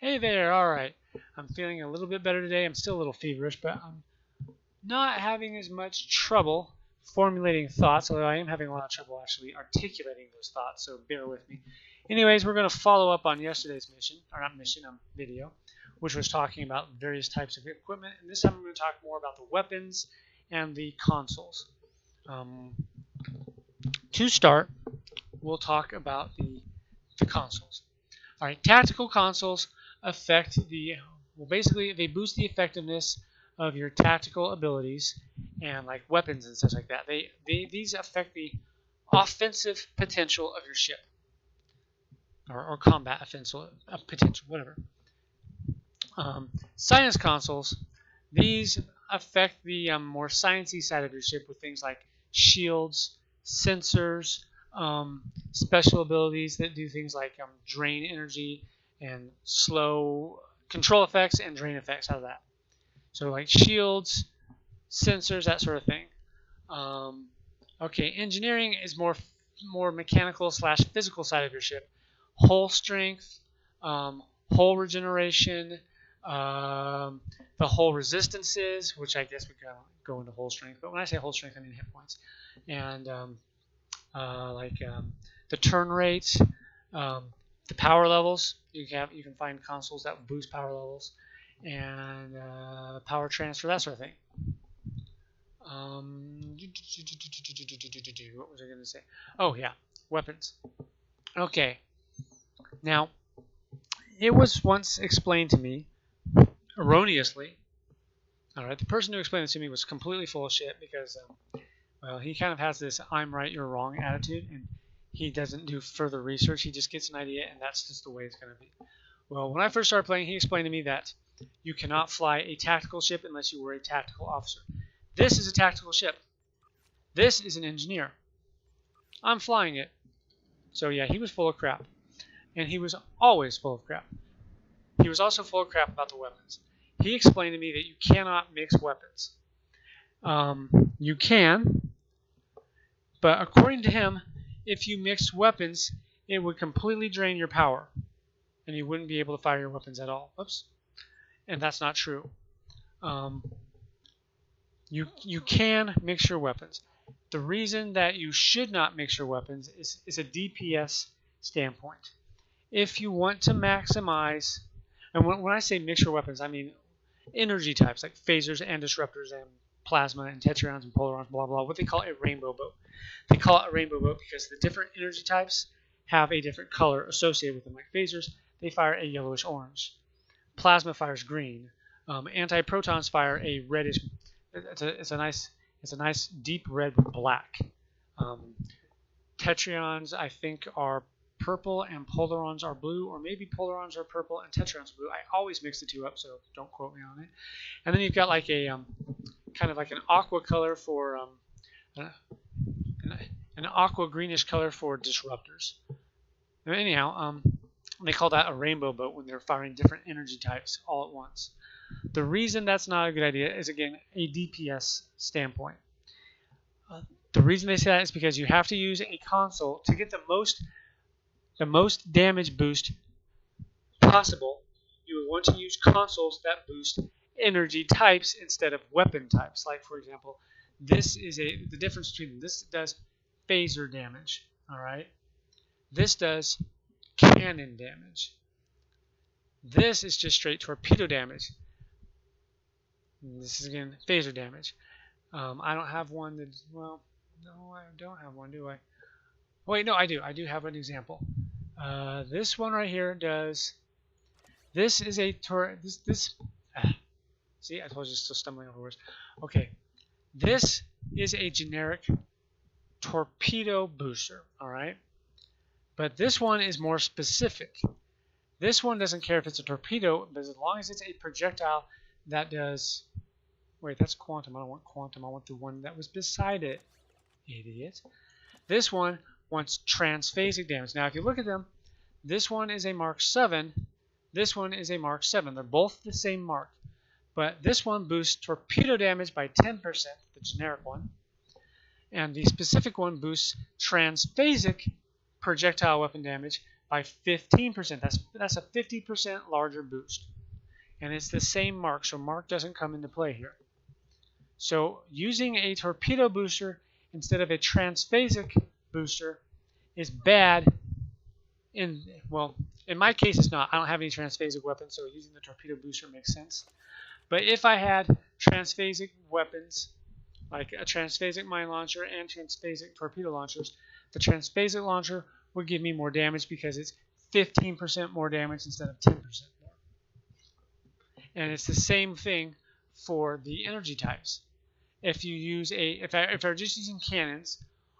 Hey there, alright. I'm feeling a little bit better today. I'm still a little feverish, but I'm not having as much trouble formulating thoughts, although I am having a lot of trouble actually articulating those thoughts, so bear with me. Anyways, we're going to follow up on yesterday's video, which was talking about various types of equipment, and this time we're going to talk more about the weapons and the consoles. To start, we'll talk about the consoles. Alright, tactical consoles affect basically they boost the effectiveness of your tactical abilities and like weapons and such like that. These affect the offensive potential of your ship or combat offensive potential, whatever. Science consoles, these affect the more sciencey side of your ship with things like shields, sensors, special abilities that do things like drain energy and slow control effects and drain effects out of that. So like shields, sensors, that sort of thing. Okay, engineering is more mechanical / physical side of your ship. Hull strength, hull regeneration, the hull resistances, which I guess we can go into hull strength, but when I say hull strength, I mean hit points, and the turn rate, the power levels. You can find consoles that boost power levels, and power transfer, that sort of thing. What was I going to say? Oh yeah, weapons. Okay. Now, it was once explained to me, erroneously. Alright, the person who explained it to me was completely full of shit because, well, he kind of has this I'm right, you're wrong attitude, and he doesn't do further research. He just gets an idea, and that's just the way it's going to be. Well, when I first started playing, he explained to me that you cannot fly a tactical ship unless you were a tactical officer. This is a tactical ship. This is an engineer. I'm flying it. So yeah, he was full of crap. And he was always full of crap. He was also full of crap about the weapons. He explained to me that you cannot mix weapons. You can, but according to him, if you mixed weapons, it would completely drain your power, and you wouldn't be able to fire your weapons at all. Oops. And that's not true. You can mix your weapons. The reason that you should not mix your weapons is a DPS standpoint. If you want to maximize, and when I say mix your weapons, I mean energy types like phasers and disruptors and plasma and tetryons and polarons, blah blah, what they call a rainbow boat. They call it a rainbow boat because the different energy types have a different color associated with them. Like phasers, they fire a yellowish orange. Plasma fires green. Anti-protons fire a reddish. It's a nice deep red with black. Tetryons, I think, are purple and polarons are blue, or maybe polarons are purple and tetryons are blue. I always mix the two up, so don't quote me on it. And then you've got like a kind of like an aqua color for an aqua greenish color for disruptors. Anyhow, they call that a rainbow boat when they're firing different energy types all at once. The reason that's not a good idea is, again, a DPS standpoint. The reason they say that is because you have to use a console to get the most damage boost possible. You would want to use consoles that boost energy types instead of weapon types. Like, for example, this is the difference between them. This does phaser damage, all right? This does cannon damage. This is just straight torpedo damage. And this is, again, phaser damage. I don't have one that, well, no, I don't have one, do I? Wait, no, I do. I do have an example. This one right here does. This is a see, I told you, still stumbling over words. Okay, this is a generic torpedo booster. All right, but this one is more specific. This one doesn't care if it's a torpedo, but as long as it's a projectile that does. Wait, that's quantum. I don't want quantum. I want the one that was beside it. Idiot. This one wants transphasic damage. Now, if you look at them, this one is a Mark 7. This one is a Mark 7. They're both the same mark. But this one boosts torpedo damage by 10%, the generic one. And the specific one boosts transphasic projectile weapon damage by 15%. That's a 50% larger boost. And it's the same mark, so mark doesn't come into play here. So using a torpedo booster instead of a transphasic booster is bad. In my case, it's not. I don't have any transphasic weapons, so using the torpedo booster makes sense. But if I had transphasic weapons, like a transphasic mine launcher and transphasic torpedo launchers, the transphasic launcher would give me more damage because it's 15% more damage instead of 10% more. And it's the same thing for the energy types. If you use if I were just using cannons,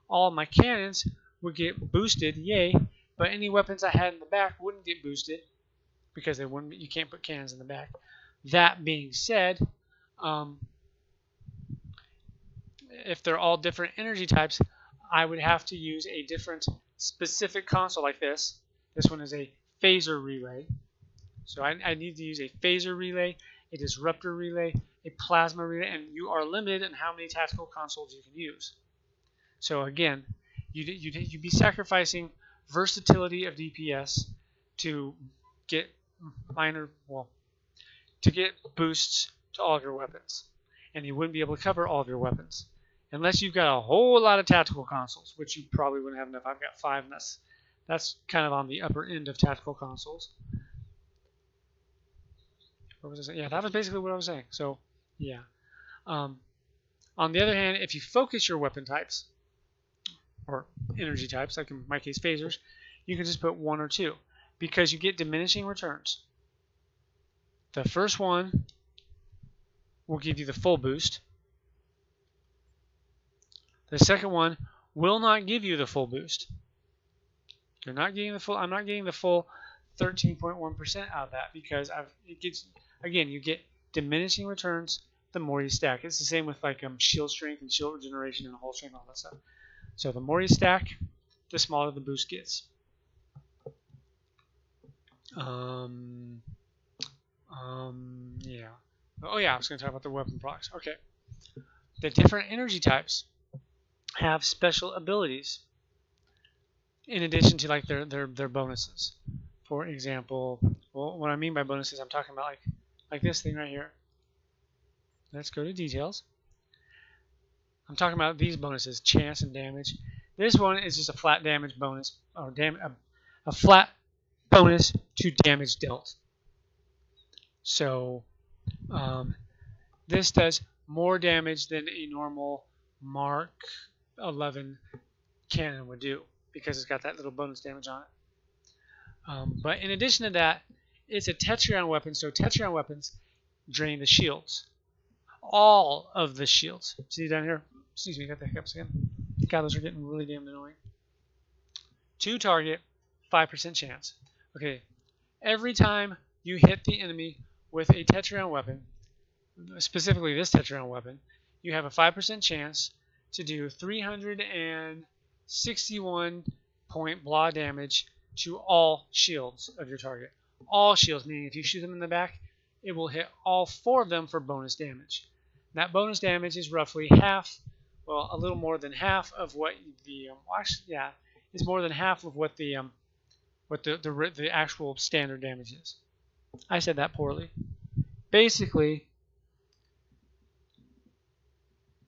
all of my cannons would get boosted, yay, but any weapons I had in the back wouldn't get boosted because they wouldn't. You can't put cannons in the back. That being said, if they're all different energy types, I would have to use a different specific console like this. This one is a phaser relay. So I need to use a phaser relay, a disruptor relay, a plasma relay, and you are limited in how many tactical consoles you can use. So again, you'd be sacrificing versatility of DPS to get to get boosts to all of your weapons, and you wouldn't be able to cover all of your weapons unless you've got a whole lot of tactical consoles, which you probably wouldn't have enough. I've got 5, and that's kind of on the upper end of tactical consoles. What was I saying? Yeah, that was basically what I was saying. So, yeah. On the other hand, if you focus your weapon types, or energy types, like in my case phasers, you can just put 1 or 2, because you get diminishing returns. The first one will give you the full boost. The second one will not give you the full boost. You're not getting the full. I'm not getting the full 13.1% out of that because you get diminishing returns the more you stack. It's the same with like shield strength and shield regeneration and hull strength and all that stuff. So the more you stack, the smaller the boost gets. Yeah. Oh yeah, I was going to talk about the weapon procs. Okay. The different energy types have special abilities in addition to like their bonuses. For example, well, what I mean by bonuses, I'm talking about like this thing right here. Let's go to details. I'm talking about these bonuses, chance and damage. This one is just a flat damage bonus, or a flat bonus to damage dealt. So this does more damage than a normal Mark 11 cannon would do because it's got that little bonus damage on it. But in addition to that, it's a tetryon weapon, so tetryon weapons drain the shields. All of the shields. See down here? Excuse me, got the hiccups again. God, those are getting really damn annoying. To target, 5% chance. Okay, every time you hit the enemy with a tetryon weapon, specifically this tetryon weapon, you have a 5% chance to do 361 point blah damage to all shields of your target. All shields, meaning if you shoot them in the back, it will hit all 4 of them for bonus damage. That bonus damage is roughly half, well, a little more than half of what the it's more than half of what the actual standard damage is. I said that poorly. Basically,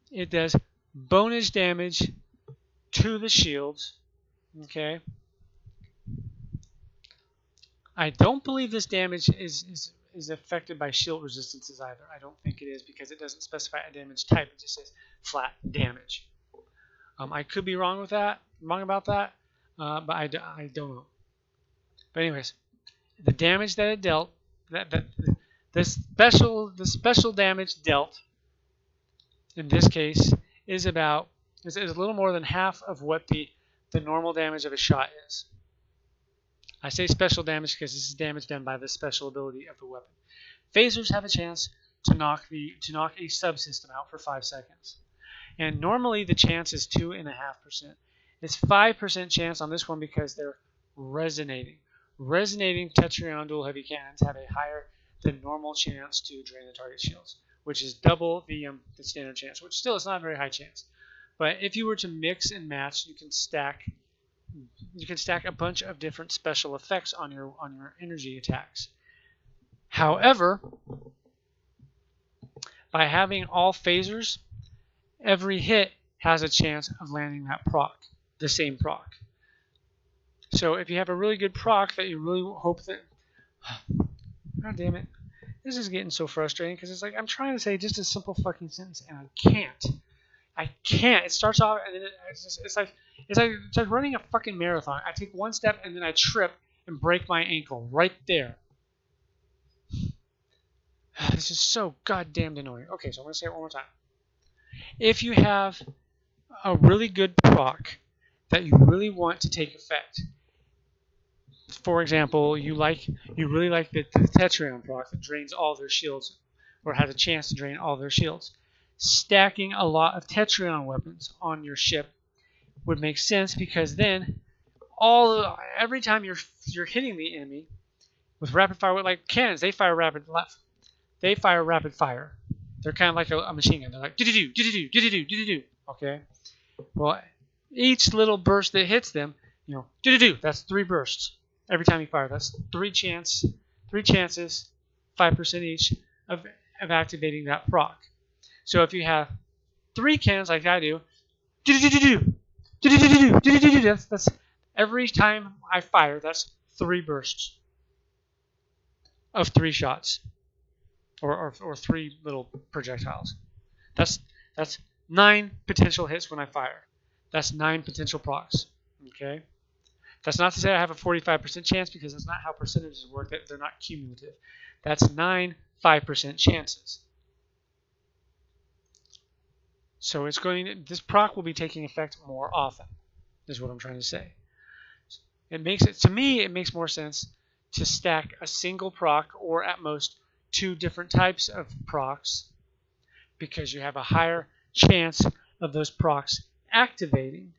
it does bonus damage to the shields. Okay. I don't believe this damage is affected by shield resistances either. I don't think it is because it doesn't specify a damage type. It just says flat damage. I could be wrong about that, but I don't know. But anyways, the damage that it dealt, the special damage dealt in this case is a little more than half of what the normal damage of a shot is. I say special damage because this is damage done by the special ability of the weapon. Phasers have a chance to knock a subsystem out for 5 seconds, and normally the chance is 2.5%. It's 5% chance on this one because they're resonating. Resonating tetryon dual heavy cannons have a higher than normal chance to drain the target shields, which is double the standard chance, which still is not a very high chance. But if you were to mix and match, you can stack You can stack a bunch of different special effects on your energy attacks. However, by having all phasers, every hit has a chance of landing that proc, the same proc. So if you have a really good proc that you really hope that, God damn it, this is getting so frustrating because it's like I'm trying to say just a simple fucking sentence and I can't. I can't. It starts off and then it's like running a fucking marathon. I take one step and then I trip and break my ankle right there. This is so goddamn annoying. Okay, so I'm gonna say it one more time. If you have a really good proc that you really want to take effect, for example, you really like the Tetryon proc that drains all their shields, or has a chance to drain all their shields. Stacking a lot of Tetryon weapons on your ship would make sense because then every time you're hitting the enemy with rapid fire, like cannons, they fire rapid fire. They're kind of like a machine gun. They're like do-do-do, do-do-do, do-do-do, do-do-do. Okay. Well, each little burst that hits them, do-do-do. That's 3 bursts every time you fire. That's 3 chances, 5% each of activating that proc. So if you have 3 cannons like I do, do-do-do-do-do, do-do-do-do-do, do-do-do-do, that's every time I fire, that's 3 bursts of 3 shots. Or 3 little projectiles. That's 9 potential hits when I fire. That's 9 potential procs. Okay? That's not to say I have a 45% chance because that's not how percentages work. They're not cumulative. That's 9 5% chances. So this proc will be taking effect more often, is what I'm trying to say. To me, it makes more sense to stack a single proc or at most 2 different types of procs because you have a higher chance of those procs activating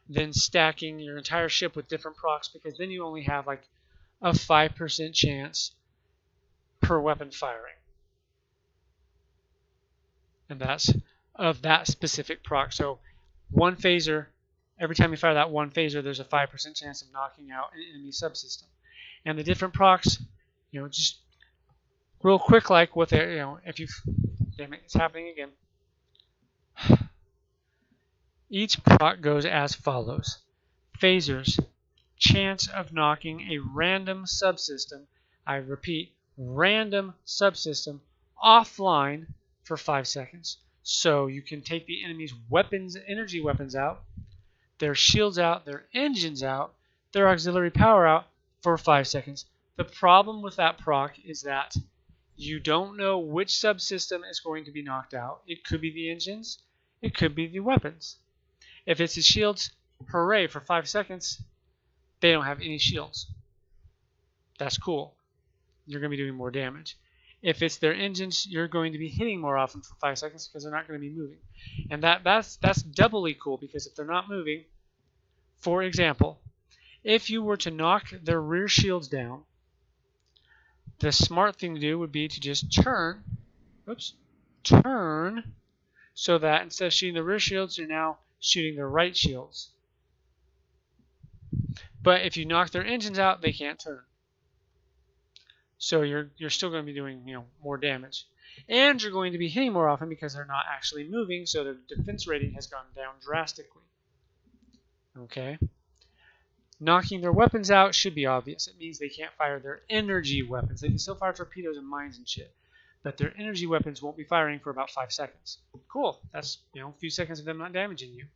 than stacking your entire ship with different procs because then you only have like a 5% chance per weapon firing. And that's of that specific proc. So one phaser, every time you fire that one phaser, there's a 5% chance of knocking out an enemy subsystem. And the different procs, just real quick, like what they, if you, damn it, it's happening again. Each proc goes as follows. Phasers, chance of knocking a random subsystem, I repeat, random subsystem, offline for 5 seconds. So you can take the enemy's weapons, energy weapons out, their shields out, their engines out, their auxiliary power out for 5 seconds. The problem with that proc is that you don't know which subsystem is going to be knocked out. It could be the engines. It could be the weapons. If it's the shields, hooray, for 5 seconds, they don't have any shields. That's cool. You're going to be doing more damage. If it's their engines, you're going to be hitting more often for 5 seconds because they're not going to be moving. And that's doubly cool because if they're not moving, for example, if you were to knock their rear shields down, the smart thing to do would be to just turn so that instead of shooting the rear shields, you're now shooting their right shields. But if you knock their engines out, they can't turn. So you're still going to be doing more damage. And you're going to be hitting more often because they're not actually moving, so their defense rating has gone down drastically. Okay? Knocking their weapons out should be obvious. It means they can't fire their energy weapons. They can still fire torpedoes and mines and shit. But their energy weapons won't be firing for about 5 seconds. Cool. That's a few seconds of them not damaging you.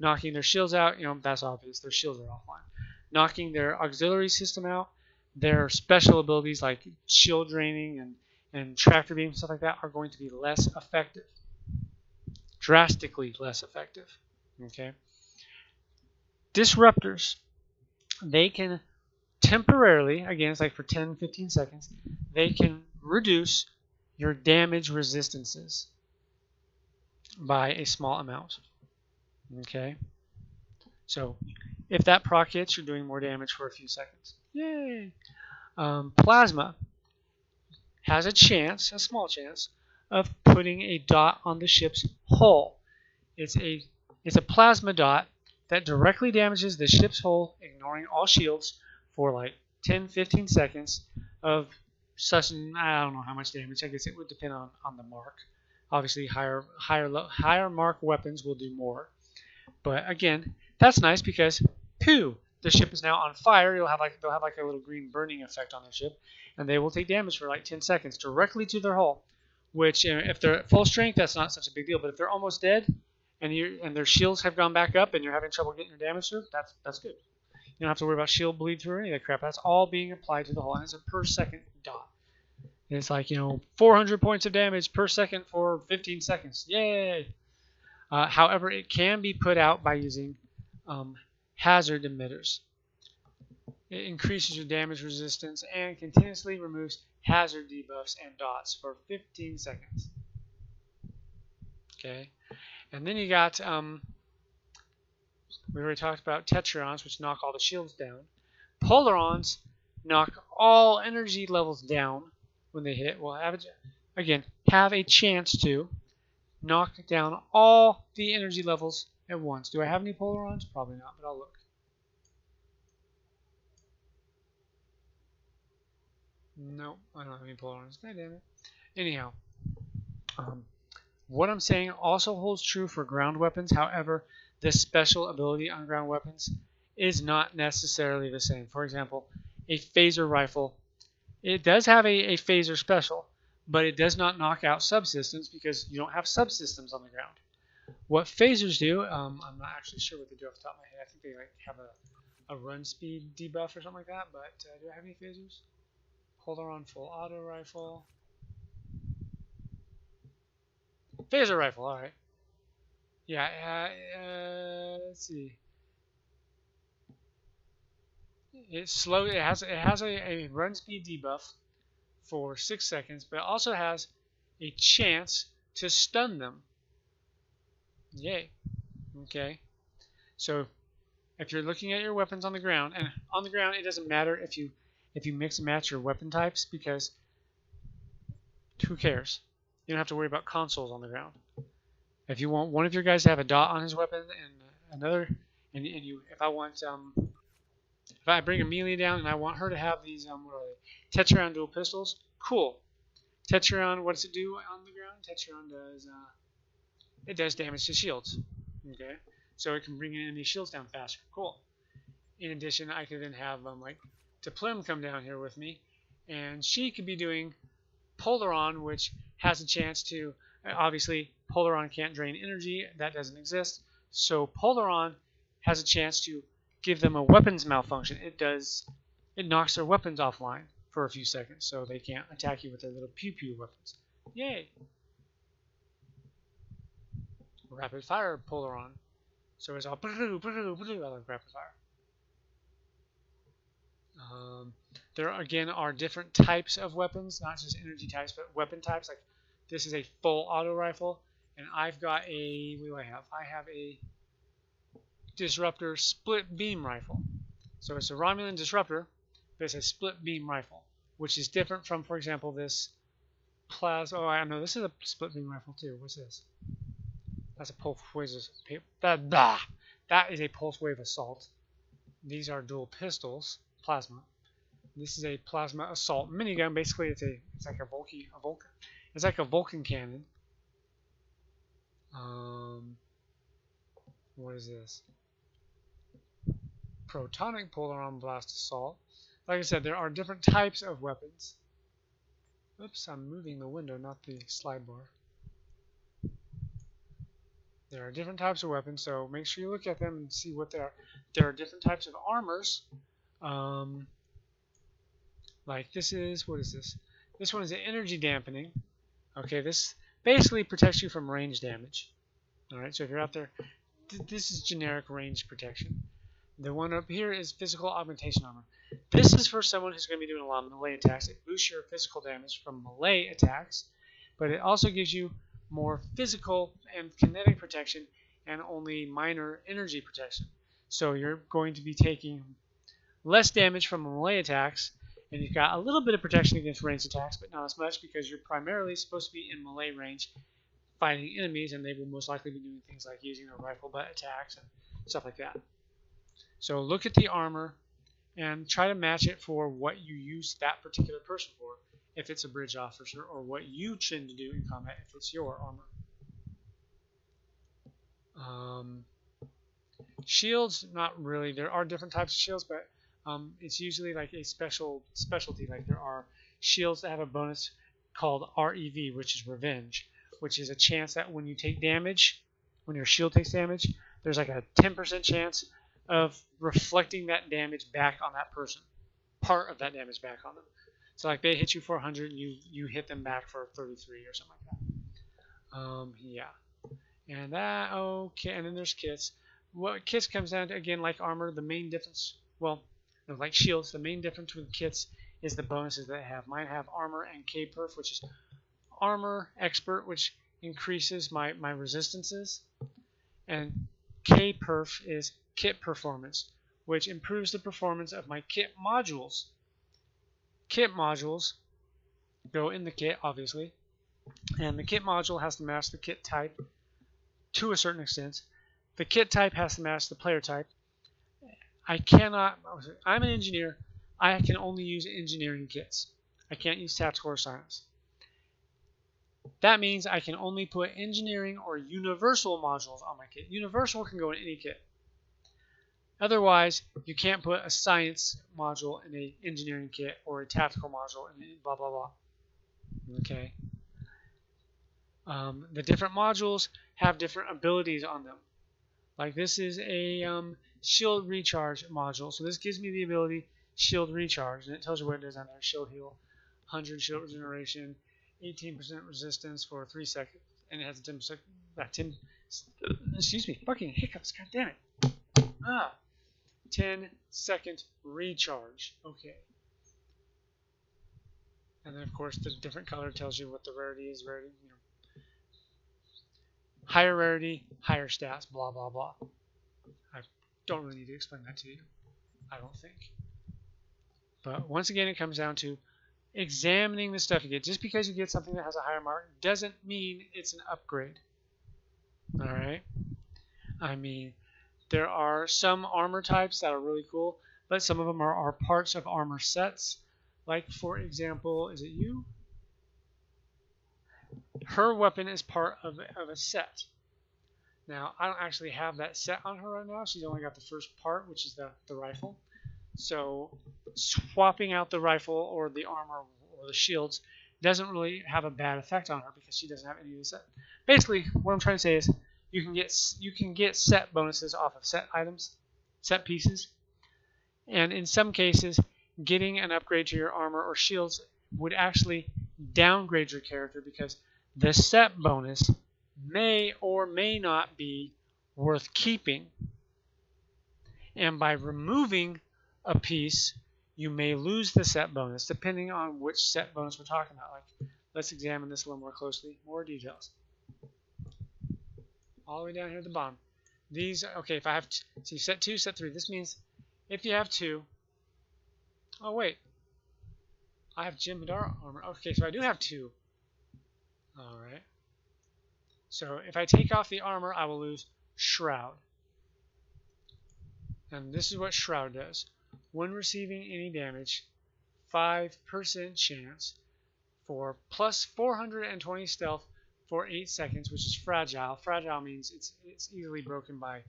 Knocking their shields out, that's obvious. Their shields are offline. Knocking their auxiliary system out, their special abilities like shield draining and tractor beam, stuff like that, are going to be less effective. Drastically less effective. Okay? Disruptors, they can temporarily, again, it's like for 10, 15 seconds, they can reduce your damage resistances by a small amount. Okay? So, if that proc hits, you're doing more damage for a few seconds. Yay! Plasma has a chance, a small chance, of putting a dot on the ship's hull. It's a plasma dot that directly damages the ship's hull, ignoring all shields for like 10-15 seconds of such, I don't know how much damage. I guess it would depend on the mark. Obviously, higher mark weapons will do more. But again, that's nice because phew, the ship is now on fire. They'll have like a little green burning effect on their ship, and they will take damage for like 10 seconds directly to their hull. Which, if they're at full strength, that's not such a big deal. But if they're almost dead, and their shields have gone back up, and you're having trouble getting your damage through, that's good. You don't have to worry about shield bleed through or any of that crap. That's all being applied to the hull, and it's a per second dot. And it's like 400 points of damage per second for 15 seconds. Yay! However, it can be put out by using hazard emitters. It increases your damage resistance and continuously removes hazard debuffs and dots for 15 seconds. Okay, and then you got we already talked about tetryons, which knock all the shields down. Polarons knock all energy levels down when they hit. Will have a chance to knock down all the energy levels at once. Do I have any polarons? Probably not, but I'll look. Nope, I don't have any polarons. God damn it. Anyhow, what I'm saying also holds true for ground weapons. However, this special ability on ground weapons is not necessarily the same. For example, a phaser rifle, it does have a phaser special, but it does not knock out subsystems because you don't have subsystems on the ground. What phasers do, I'm not actually sure what they do off the top of my head. I think they like have a run speed debuff or something like that, but do I have any phasers? Polaron full auto rifle. Phaser rifle, alright. Yeah, let's see. It's slow. It has a run speed debuff for 6 seconds, but it also has a chance to stun them. Yay. Okay. So if you're looking at your weapons on the ground, and on the ground it doesn't matter if you mix and match your weapon types, because who cares? You don't have to worry about consoles on the ground. If you want one of your guys to have a dot on his weapon and another, if I bring Amelia down and I want her to have these what are they? Tetryon dual pistols, cool. Tetryon, what does it do on the ground? Tetryon does damage to shields. Okay, so it can bring enemy shields down faster. Cool. In addition, I could then have like Teplim come down here with me, and she could be doing Polaron, which has a chance to, obviously Polaron can't drain energy, that doesn't exist, so Polaron has a chance to give them a weapons malfunction. It knocks their weapons offline for a few seconds, so they can't attack you with their little pew-pew weapons. Yay! Rapid fire Polaron, so it's all I like rapid fire. There again are different types of weapons, not just energy types, but weapon types. Like this is a full auto rifle, and I've got a, what do I have? I have a disruptor split beam rifle. So it's a Romulan disruptor, but it's a split beam rifle, which is different from, for example, this plasma. Oh, I know this is a split beam rifle too. What's this? That's a pulse wave. That is a pulse wave assault. These are dual pistols. Plasma. This is a plasma assault minigun. Basically, it's like a Vulcan. It's like a Vulcan cannon. What is this? Protonic Polaron blast assault. Like I said, there are different types of weapons. Oops, I'm moving the window, not the slide bar. There are different types of weapons, so make sure you look at them and see what they are. There are different types of armors. Like this is, what is this? This one is an energy dampening. Okay, this basically protects you from range damage. Alright, so if you're out there, this is generic range protection. The one up here is physical augmentation armor. This is for someone who's going to be doing a lot of melee attacks. It boosts your physical damage from melee attacks, but it also gives you more physical and kinetic protection and only minor energy protection. So you're going to be taking less damage from melee attacks, and you've got a little bit of protection against ranged attacks, but not as much because you're primarily supposed to be in melee range fighting enemies, and they will most likely be doing things like using their rifle butt attacks and stuff like that. So look at the armor and try to match it for what you use that particular person for, if it's a bridge officer, or what you tend to do in combat if it's your armor. Shields, not really. There are different types of shields, but it's usually like a specialty. Like there are shields that have a bonus called REV, which is revenge, which is a chance that when you take damage, when your shield takes damage, there's like a 10% chance of reflecting that damage back on that person, part of that damage back on them. So like they hit you for 100, you hit them back for 33 or something like that. Yeah, and that okay. And then there's kits. What kits comes down to, again, like armor, the main difference, well, no, like shields, the main difference with kits is the bonuses that they have. Mine have armor and K-perf, which is armor expert, which increases my resistances, and K-perf is kit performance, which improves the performance of my kit modules. Kit modules go in the kit, obviously, and the kit module has to match the kit type to a certain extent. The kit type has to match the player type. I'm an engineer. I can only use engineering kits. I can't use tactical or science. That means I can only put engineering or universal modules on my kit. Universal can go in any kit. Otherwise, you can't put a science module in an engineering kit or a tactical module in blah, blah, blah. Okay. The different modules have different abilities on them. Like this is a shield recharge module. So this gives me the ability shield recharge, and it tells you what it is on there. Shield heal, 100 shield regeneration, 18% resistance for 3 seconds, and it has a 10%, excuse me, fucking hiccups, god damn it. 10-second recharge. Okay. And then of course the different color tells you what the rarity is. Rarity, you know. Higher rarity, higher stats, blah, blah, blah. I don't really need to explain that to you, I don't think. But once again, it comes down to examining the stuff you get. Just because you get something that has a higher mark doesn't mean it's an upgrade. Alright? I mean, there are some armor types that are really cool, but some of them are parts of armor sets. Like, for example, is it you? Her weapon is part of a set. Now, I don't actually have that set on her right now. She's only got the first part, which is the rifle. So swapping out the rifle or the armor or the shields doesn't really have a bad effect on her because she doesn't have any of the set. Basically, what I'm trying to say is you can get set bonuses off of set items, set pieces, and in some cases, getting an upgrade to your armor or shields would actually downgrade your character because the set bonus may or may not be worth keeping. And by removing a piece, you may lose the set bonus, depending on which set bonus we're talking about. Like, let's examine this a little more closely. More details. All the way down here at the bottom. These, okay, if I have, see, set 2, set 3. This means if you have 2, oh wait, I have Jim Hadar armor. Okay, so I do have 2. Alright. So if I take off the armor, I will lose Shroud. And this is what Shroud does. When receiving any damage, 5% chance for plus 420 stealth for 8 seconds, which is fragile. Fragile means it's easily broken by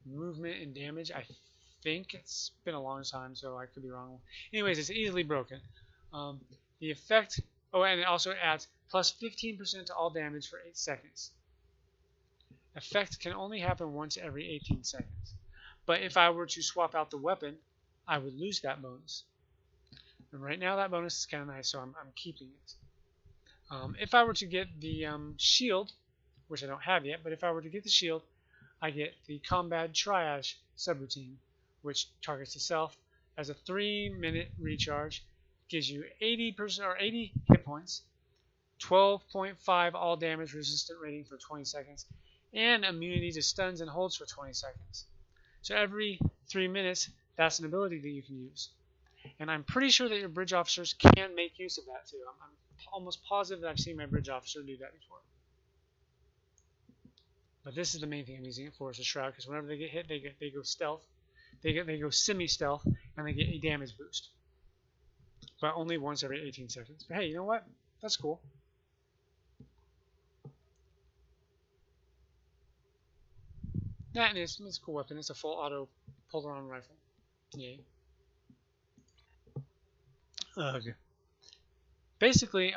movement and damage. I think it's been a long time, so I could be wrong. Anyways, it's easily broken. The effect, oh, and it also adds plus 15% to all damage for 8 seconds. Effect can only happen once every 18 seconds. But if I were to swap out the weapon, I would lose that bonus. And right now that bonus is kind of nice, so I'm keeping it. If I were to get the shield, which I don't have yet, but if I were to get the shield, I get the Combat Triage subroutine, which targets the self as a 3-minute recharge, gives you 80% or 80 hit points, 12.5 all damage resistant rating for 20 seconds, and immunity to stuns and holds for 20 seconds. So every 3 minutes, that's an ability that you can use. And I'm pretty sure that your bridge officers can make use of that too. I'm almost positive that I've seen my bridge officer do that before. But this is the main thing I'm using it for, is a shroud, because whenever they get hit, they go stealth, they go semi-stealth, and they get a damage boost. But only once every 18 seconds. But hey, you know what? That's cool. That is, it's a cool weapon. It's a full auto pull-on rifle. Yay. Ugh. Basically,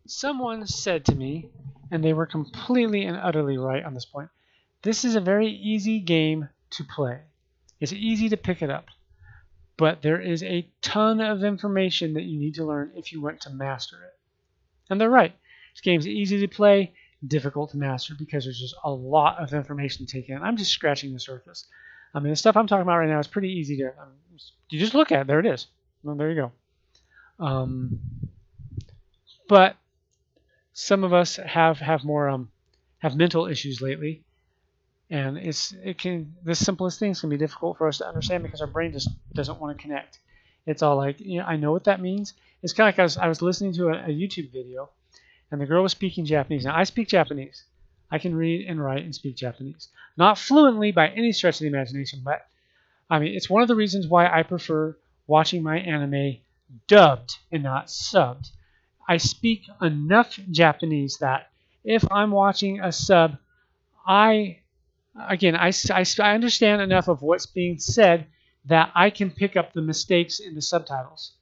someone said to me, and they were completely and utterly right on this point, this is a very easy game to play. It's easy to pick it up. But there is a ton of information that you need to learn if you want to master it. And they're right. This game's easy to play, difficult to master, because there's just a lot of information to take in. I'm just scratching the surface. I mean, the stuff I'm talking about right now is pretty easy to... you just look at it. There it is. Well, there you go. But some of us have more have mental issues lately, and the simplest things can be difficult for us to understand because our brain just doesn't want to connect. It's all like, I know what that means. It's kind of like I was listening to a YouTube video, and the girl was speaking Japanese. Now, I speak Japanese. I can read and write and speak Japanese. Not fluently by any stretch of the imagination, but I mean, it's one of the reasons why I prefer watching my anime dubbed and not subbed. I speak enough Japanese that if I'm watching a sub, I understand enough of what's being said that I can pick up the mistakes in the subtitles.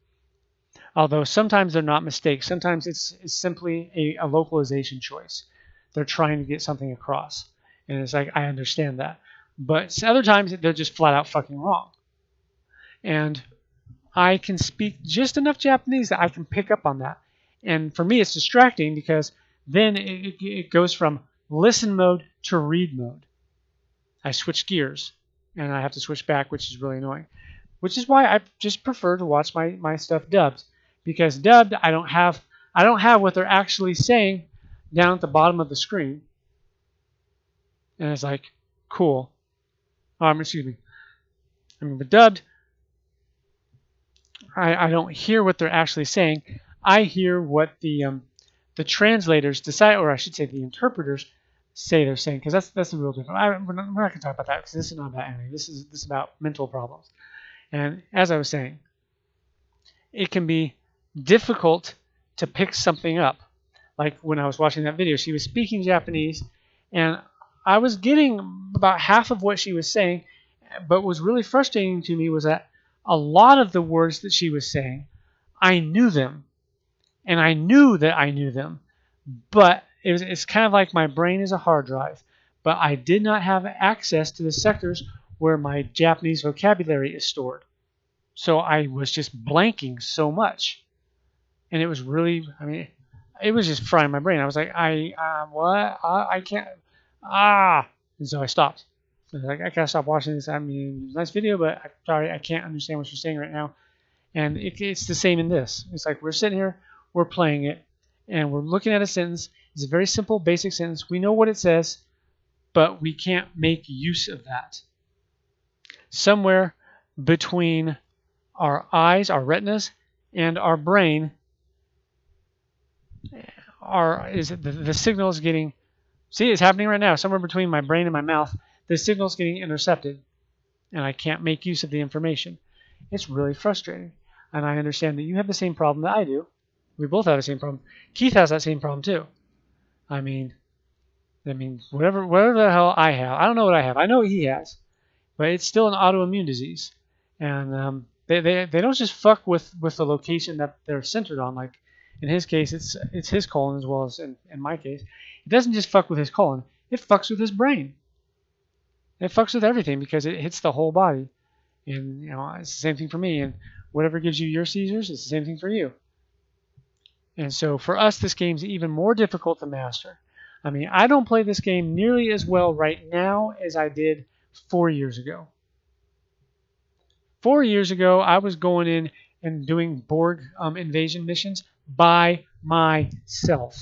Although sometimes they're not mistakes. Sometimes it's simply a localization choice. They're trying to get something across. And it's like, I understand that. But other times they're just flat out fucking wrong. And I can speak just enough Japanese that I can pick up on that. And for me, it's distracting because then it goes from listen mode to read mode. I switch gears, and I have to switch back, which is really annoying. Which is why I just prefer to watch my stuff dubbed, because dubbed I don't have what they're actually saying down at the bottom of the screen, and it's like, cool. Excuse me. I mean, but dubbed, I don't hear what they're actually saying. I hear what the translators decide, or I should say the interpreters say they're saying, because that's the real difference. We're not going to talk about that because this is not about anime. This is about mental problems. And as I was saying, it can be difficult to pick something up. Like when I was watching that video, she was speaking Japanese, and I was getting about half of what she was saying, but what was really frustrating to me was that a lot of the words that she was saying, I knew them. And I knew that I knew them, but it's kind of like my brain is a hard drive, but I did not have access to the sectors where my Japanese vocabulary is stored. So I was just blanking so much, and it was really, I mean, it was just frying my brain. I was like, what? I can't, and so I stopped. I was like, I gotta stop watching this. I mean, nice video, but I'm sorry, I can't understand what you're saying right now. And it's the same in this. It's like we're sitting here, we're playing it, and we're looking at a sentence. It's a very simple, basic sentence. We know what it says, but we can't make use of that. Somewhere between our eyes, our retinas, and our brain, the signal is getting... See, it's happening right now. Somewhere between my brain and my mouth, the signal is getting intercepted, and I can't make use of the information. It's really frustrating, and I understand that you have the same problem that I do. We both have the same problem. Keith has that same problem too. I mean, whatever the hell I have, I don't know what I have. I know what he has, but it's still an autoimmune disease, and they don't just fuck with the location that they're centered on. Like in his case, it's his colon as well as in my case. It doesn't just fuck with his colon. It fucks with his brain. It fucks with everything because it hits the whole body. And it's the same thing for me. And whatever gives you your seizures, it's the same thing for you. And so for us, this game's even more difficult to master. I mean, I don't play this game nearly as well right now as I did 4 years ago. 4 years ago, I was going in and doing Borg invasion missions by myself.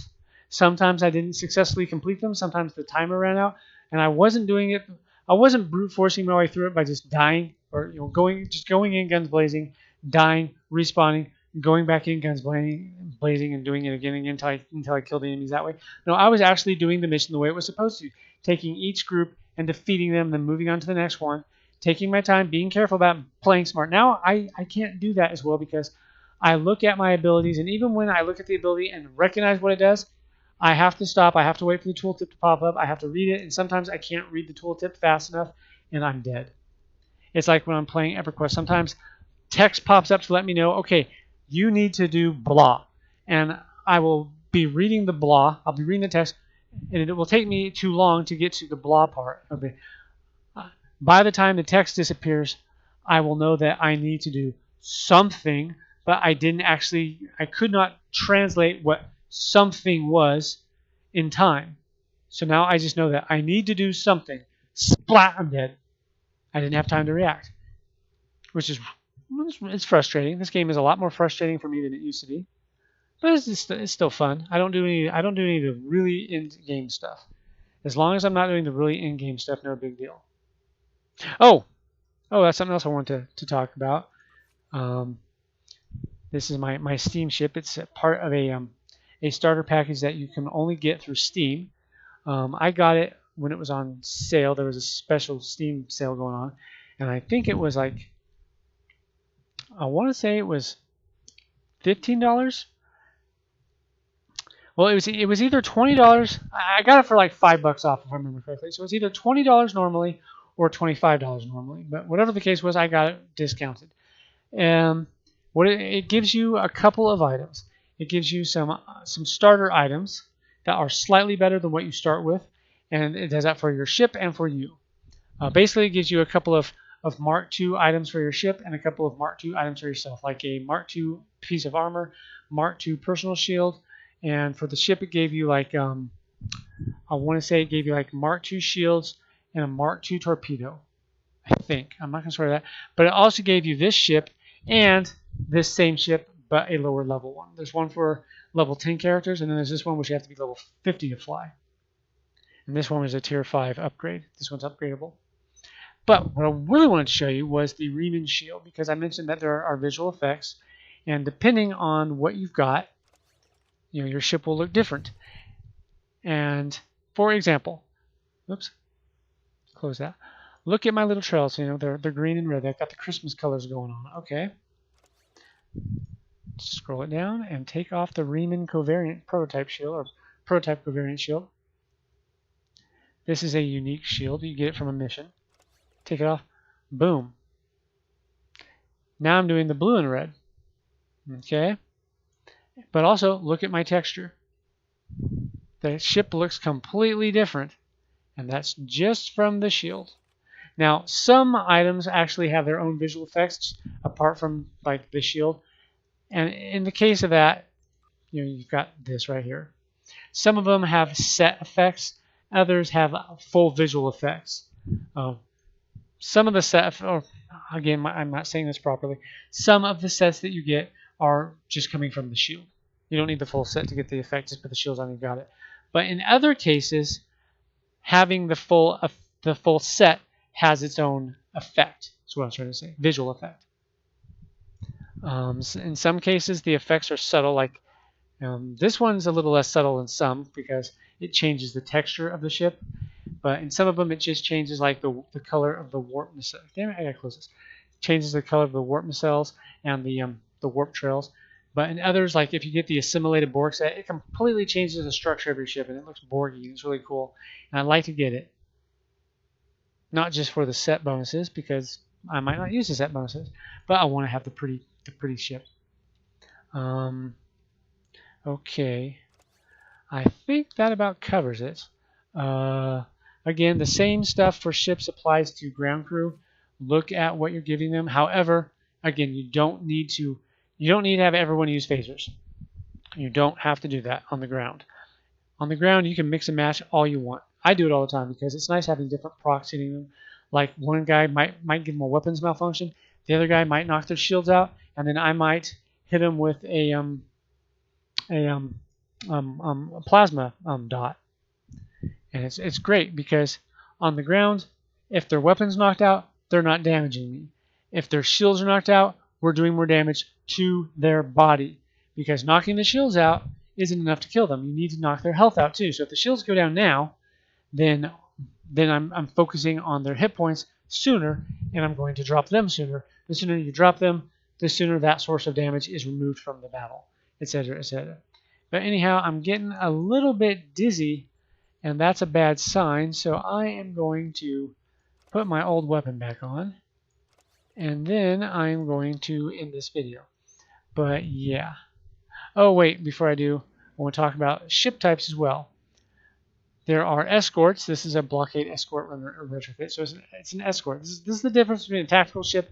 Sometimes I didn't successfully complete them. Sometimes the timer ran out, and I wasn't doing it. I wasn't brute forcing my way through it by just dying or going in guns blazing, dying, respawning, going back in guns blazing, and doing it again and again until I killed the enemies that way. No, I was actually doing the mission the way it was supposed to. taking each group and defeating them, then moving on to the next one, taking my time, being careful about playing smart. Now I can't do that as well because I look at my abilities, and even when I look at the ability and recognize what it does, I have to stop. I have to wait for the tooltip to pop up. I have to read it, and sometimes I can't read the tooltip fast enough, and I'm dead. It's like when I'm playing EverQuest. Sometimes text pops up to let me know, okay, you need to do blah. And I will be reading the blah. I'll be reading the text, and it will take me too long to get to the blah part. Okay. By the time the text disappears, I will know that I need to do something, but I could not translate what something was in time. So now I just know that I need to do something. Splat, I'm dead. I didn't have time to react, which is it's frustrating. This game is a lot more frustrating for me than it used to be, but it's still fun. I don't do any of the really in-game stuff. As long as I'm not doing the really in-game stuff, no big deal. Oh, that's something else I wanted to talk about. This is my Steam ship. It's a part of a starter package that you can only get through Steam. I got it when it was on sale. There was a special Steam sale going on, and I think it was like, I want to say it was $15. Well, it was either $20. I got it for like $5 off if I remember correctly. So it was either $20 normally or $25 normally. But whatever the case was, I got it discounted. What it gives you a couple of items. It gives you some starter items that are slightly better than what you start with, and it does that for your ship and for you. Basically, it gives you a couple of Mark II items for your ship and a couple of Mark II items for yourself, like a Mark II piece of armor, Mark II personal shield, and for the ship it gave you like, I want to say it gave you like Mark II shields and a Mark II torpedo, I think. I'm not going to swear that. But it also gave you this ship and this same ship, but a lower level one. There's one for level 10 characters, and then there's this one which you have to be level 50 to fly. And this one is a tier 5 upgrade. This one's upgradable. But what I really wanted to show you was the Riemann shield, because I mentioned that there are visual effects, and depending on what you've got, your ship will look different. And for example, oops, close that. Look at my little trails. They're green and red. They've got the Christmas colors going on. Okay. Scroll it down and take off the Riemann covariant prototype shield, or prototype covariant shield. This is a unique shield. You get it from a mission. Take it off. Boom. Now I'm doing the blue and red. Okay. But also, look at my texture. The ship looks completely different, and that's just from the shield. Now, some items actually have their own visual effects apart from like the shield. And in the case of that, you've got this right here. Some of them have set effects. Others have full visual effects. Some of the sets, again, I'm not saying this properly. Some of the sets that you get are just coming from the shield. You don't need the full set to get the effect. Just put the shields on and you got it. But in other cases, having the full set has its own effect. That's what I was trying to say. Visual effect. In some cases, the effects are subtle. Like this one's a little less subtle than some because it changes the texture of the ship. But in some of them, it just changes like the color of the warp nacelle. Damn it, I gotta close this. Changes the color of the warp nacelles and the warp trails. But in others, like if you get the assimilated Borg set, it completely changes the structure of your ship, and it looks Borgy. It's really cool, and I'd like to get it. Not just for the set bonuses, because I might not use the set bonuses, but I want to have the pretty ship. Okay, I think that about covers it. Again, the same stuff for ships applies to ground crew. Look at what you're giving them. However, again, you don't need to have everyone use phasers. You don't have to do that on the ground. On the ground, you can mix and match all you want. I do it all the time because it's nice having different procs hitting them. Like one guy might give them a weapons malfunction, the other guy might knock their shields out, and then I might hit them with a plasma dot. And it's great because on the ground, if their weapons knocked out, they're not damaging me. If their shields are knocked out, we're doing more damage to their body, because knocking the shields out isn't enough to kill them. You need to knock their health out too. So if the shields go down now, then then I'm focusing on their hit points sooner, and I'm going to drop them sooner. The sooner you drop them, the sooner that source of damage is removed from the battle, etc., etc. But anyhow, I'm getting a little bit dizzy, and that's a bad sign, so I am going to put my old weapon back on, and then I'm going to end this video. But yeah. Oh wait, before I do, I want to talk about ship types as well. There are escorts. This is a blockade escort retrofit, so it's an escort. This is the difference between a tactical ship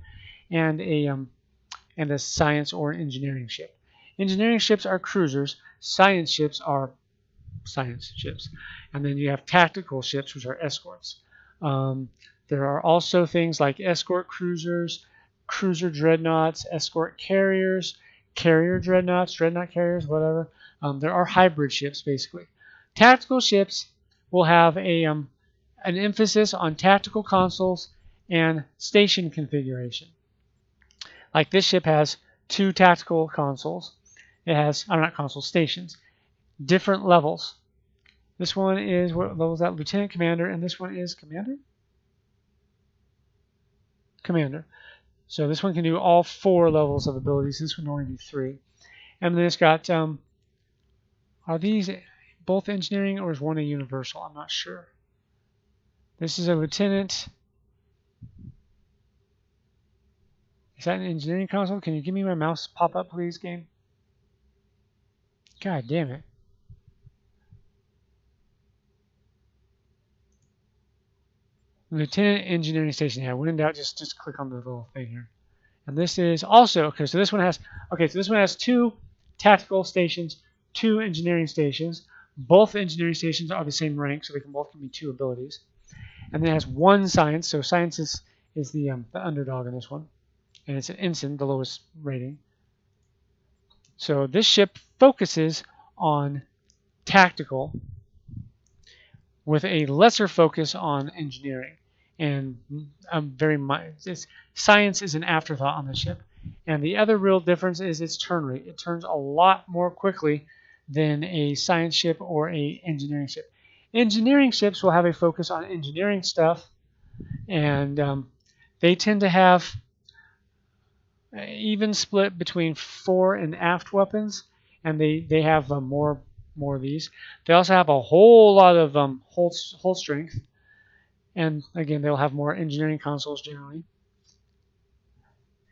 and a science or an engineering ship. Engineering ships are cruisers. Science ships are science ships, and then you have tactical ships, which are escorts. There are also things like escort cruisers, cruiser dreadnoughts, escort carriers, carrier dreadnoughts, dreadnought carriers, whatever. There are hybrid ships, basically. Tactical ships will have an emphasis on tactical consoles and station configuration. Like this ship has 2 tactical consoles. It has, not consoles, stations. Different levels. This one is, what level is that? Lieutenant Commander, and this one is Commander? Commander. So this one can do all 4 levels of abilities. This one only do 3. And then it's got, are these both engineering or is one a universal? I'm not sure. This is a lieutenant. Is that an engineering console? Can you give me my mouse pop-up, please, game? God damn it. Lieutenant Engineering Station. Yeah, when in doubt, just click on the little thing here. And this is also, okay, so this one has 2 tactical stations, 2 engineering stations. Both engineering stations are the same rank, so they can both give me 2 abilities. And then it has 1 science, so science is the underdog in this one. And it's an ensign, the lowest rating. So this ship focuses on tactical with a lesser focus on engineering. And science is an afterthought on the ship. And the other real difference is its turn rate. It turns a lot more quickly than a science ship or a engineering ship. Engineering ships will have a focus on engineering stuff, and they tend to have even split between fore and aft weapons, and they have more of these. They also have a whole lot of hull strength, and again they'll have more engineering consoles generally.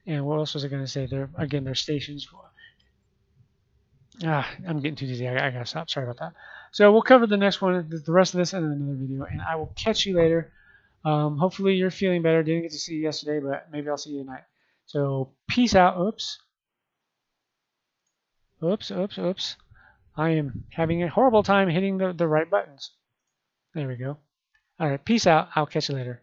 And what else was I going to say? Their stations. I'm getting too dizzy. I gotta stop. Sorry about that. So we'll cover the next one, the rest of this in another video, and I will catch you later. Hopefully you're feeling better. Didn't get to see you yesterday, but maybe I'll see you tonight. So peace out. Oops. I am having a horrible time hitting the right buttons. There we go. All right, peace out. I'll catch you later.